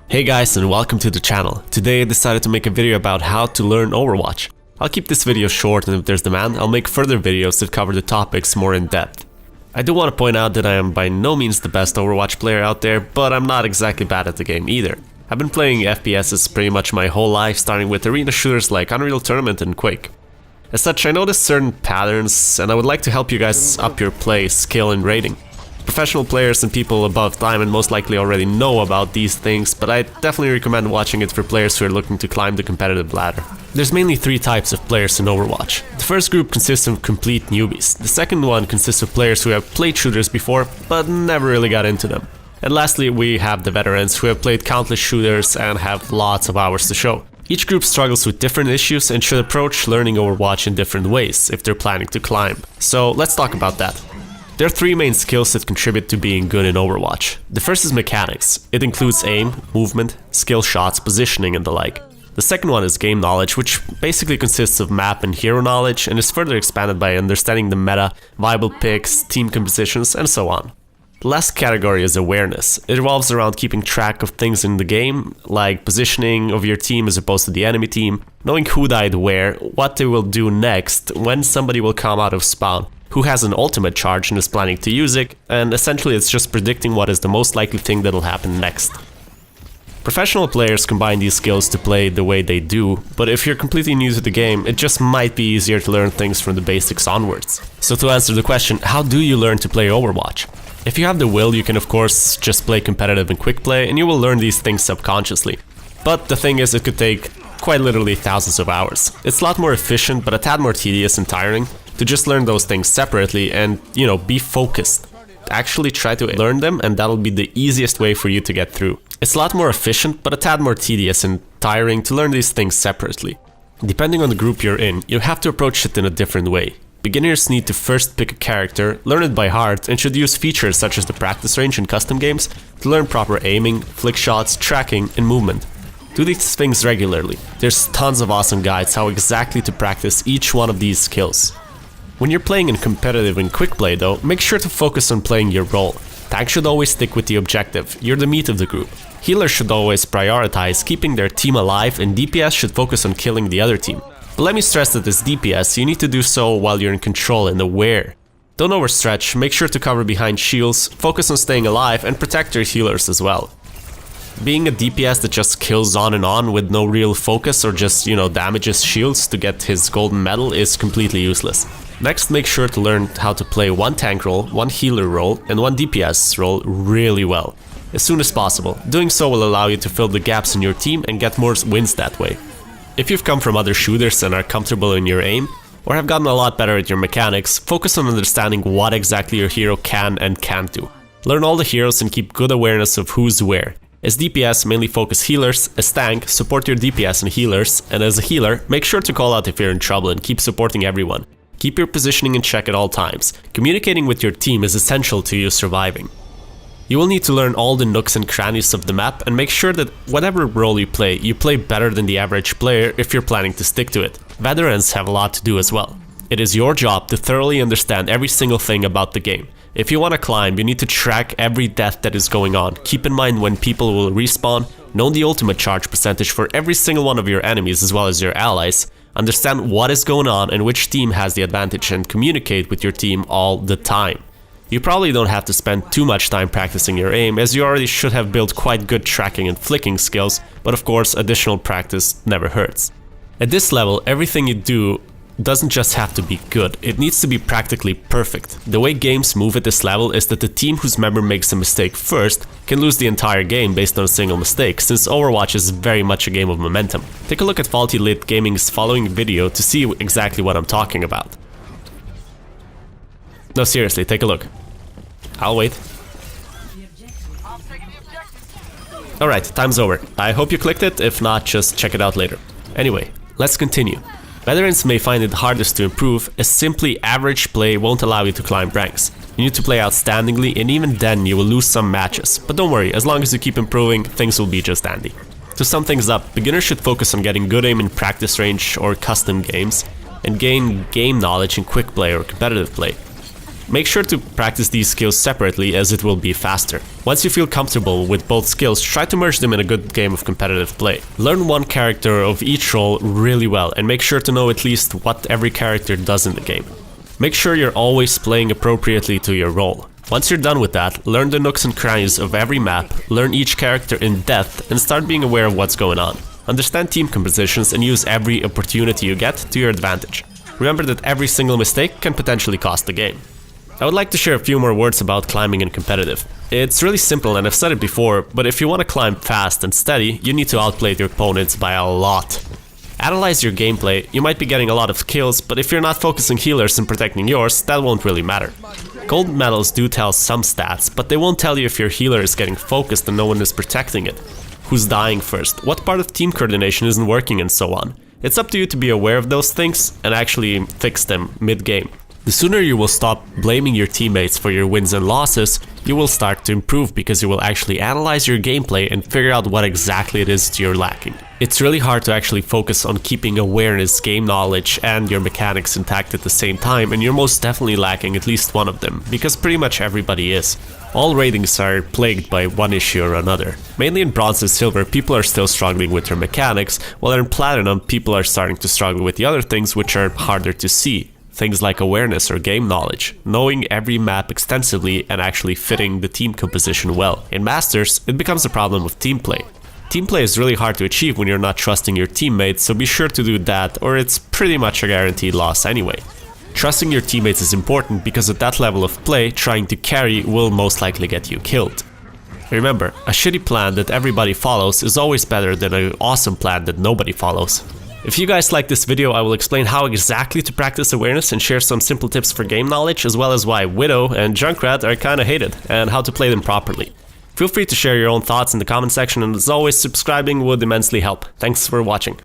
Hey guys, and welcome to the channel. Today I decided to make a video about how to learn Overwatch. I'll keep this video short, and if there's demand, I'll make further videos that cover the topics more in depth. I do want to point out that I am by no means the best Overwatch player out there, but I'm not exactly bad at the game either. I've been playing FPSs pretty much my whole life, starting with arena shooters like Unreal Tournament and Quake. As such, I noticed certain patterns, and I would like to help you guys up your play, skill, and rating. Professional players and people above Diamond most likely already know about these things, but I definitely recommend watching it for players who are looking to climb the competitive ladder. There's mainly three types of players in Overwatch. The first group consists of complete newbies. The second one consists of players who have played shooters before, but never really got into them. And lastly, we have the veterans who have played countless shooters and have lots of hours to show. Each group struggles with different issues and should approach learning Overwatch in different ways if they're planning to climb. So let's talk about that. There are three main skills that contribute to being good in Overwatch. The first is mechanics. It includes aim, movement, skill shots, positioning, and the like. The second one is game knowledge, which basically consists of map and hero knowledge and is further expanded by understanding the meta, viable picks, team compositions, and so on. The last category is awareness. It revolves around keeping track of things in the game, like positioning of your team as opposed to the enemy team, knowing who died where, what they will do next, when somebody will come out of spawn, who has an ultimate charge and is planning to use it, and essentially it's just predicting what is the most likely thing that'll happen next. Professional players combine these skills to play the way they do, but if you're completely new to the game, it just might be easier to learn things from the basics onwards. So to answer the question, how do you learn to play Overwatch? If you have the will, you can of course just play competitive and quick play, and you will learn these things subconsciously. But the thing is, it could take quite literally thousands of hours. It's a lot more efficient, but a tad more tedious and tiring to just learn those things separately and, be focused. Actually try to learn them, and that'll be the easiest way for you to get through. It's a lot more efficient, but a tad more tedious and tiring to learn these things separately. Depending on the group you're in, you have to approach it in a different way. Beginners need to first pick a character, learn it by heart, and should use features such as the practice range in custom games to learn proper aiming, flick shots, tracking, and movement. Do these things regularly. There's tons of awesome guides how exactly to practice each one of these skills. When you're playing in competitive and quick play though, make sure to focus on playing your role. Tanks should always stick with the objective, you're the meat of the group. Healers should always prioritize keeping their team alive, and DPS should focus on killing the other team. But let me stress that as DPS, you need to do so while you're in control and aware. Don't overstretch, make sure to cover behind shields, focus on staying alive, and protect your healers as well. Being a DPS that just kills on and on with no real focus or just, damages shields to get his golden medal is completely useless. Next, make sure to learn how to play one tank role, one healer role, and one DPS role really well, as soon as possible. Doing so will allow you to fill the gaps in your team and get more wins that way. If you've come from other shooters and are comfortable in your aim, or have gotten a lot better at your mechanics, focus on understanding what exactly your hero can and can't do. Learn all the heroes and keep good awareness of who's where. As DPS, mainly focus healers. As tank, support your DPS and healers. And as a healer, make sure to call out if you're in trouble and keep supporting everyone. Keep your positioning in check at all times. Communicating with your team is essential to you surviving. You will need to learn all the nooks and crannies of the map and make sure that whatever role you play better than the average player if you're planning to stick to it. Veterans have a lot to do as well. It is your job to thoroughly understand every single thing about the game. If you want to climb, you need to track every death that is going on. Keep in mind when people will respawn, know the ultimate charge percentage for every single one of your enemies as well as your allies, understand what is going on and which team has the advantage, and communicate with your team all the time. You probably don't have to spend too much time practicing your aim, as you already should have built quite good tracking and flicking skills, but of course additional practice never hurts. At this level, everything you do doesn't just have to be good, it needs to be practically perfect. The way games move at this level is that the team whose member makes a mistake first can lose the entire game based on a single mistake, since Overwatch is very much a game of momentum. Take a look at Faulty Lit Gaming's following video to see exactly what I'm talking about. No, seriously, take a look. I'll wait. Alright, time's over. I hope you clicked it, if not, just check it out later. Anyway, let's continue. Veterans may find it hardest to improve, as simply average play won't allow you to climb ranks. You need to play outstandingly, and even then you will lose some matches. But don't worry, as long as you keep improving, things will be just dandy. To sum things up, beginners should focus on getting good aim in practice range or custom games, and gain game knowledge in quick play or competitive play. Make sure to practice these skills separately as it will be faster. Once you feel comfortable with both skills, try to merge them in a good game of competitive play. Learn one character of each role really well and make sure to know at least what every character does in the game. Make sure you're always playing appropriately to your role. Once you're done with that, learn the nooks and crannies of every map, learn each character in depth, and start being aware of what's going on. Understand team compositions and use every opportunity you get to your advantage. Remember that every single mistake can potentially cost the game. I would like to share a few more words about climbing in competitive. It's really simple and I've said it before, but if you want to climb fast and steady, you need to outplay your opponents by a lot. Analyze your gameplay. You might be getting a lot of kills, but if you're not focusing healers and protecting yours, that won't really matter. Gold medals do tell some stats, but they won't tell you if your healer is getting focused and no one is protecting it, who's dying first, what part of team coordination isn't working, and so on. It's up to you to be aware of those things and actually fix them mid-game. The sooner you will stop blaming your teammates for your wins and losses, you will start to improve because you will actually analyze your gameplay and figure out what exactly it is you're lacking. It's really hard to actually focus on keeping awareness, game knowledge, and your mechanics intact at the same time, and you're most definitely lacking at least one of them, because pretty much everybody is. All ratings are plagued by one issue or another. Mainly in bronze and silver, people are still struggling with their mechanics, while in platinum, people are starting to struggle with the other things which are harder to see. Things like awareness or game knowledge, knowing every map extensively and actually fitting the team composition well. In Masters, it becomes a problem of team play. Team play is really hard to achieve when you're not trusting your teammates, so be sure to do that or it's pretty much a guaranteed loss anyway. Trusting your teammates is important because at that level of play, trying to carry will most likely get you killed. Remember, a shitty plan that everybody follows is always better than an awesome plan that nobody follows. If you guys like this video, I will explain how exactly to practice awareness and share some simple tips for game knowledge, as well as why Widow and Junkrat are kinda hated, and how to play them properly. Feel free to share your own thoughts in the comment section, and as always, subscribing would immensely help. Thanks for watching.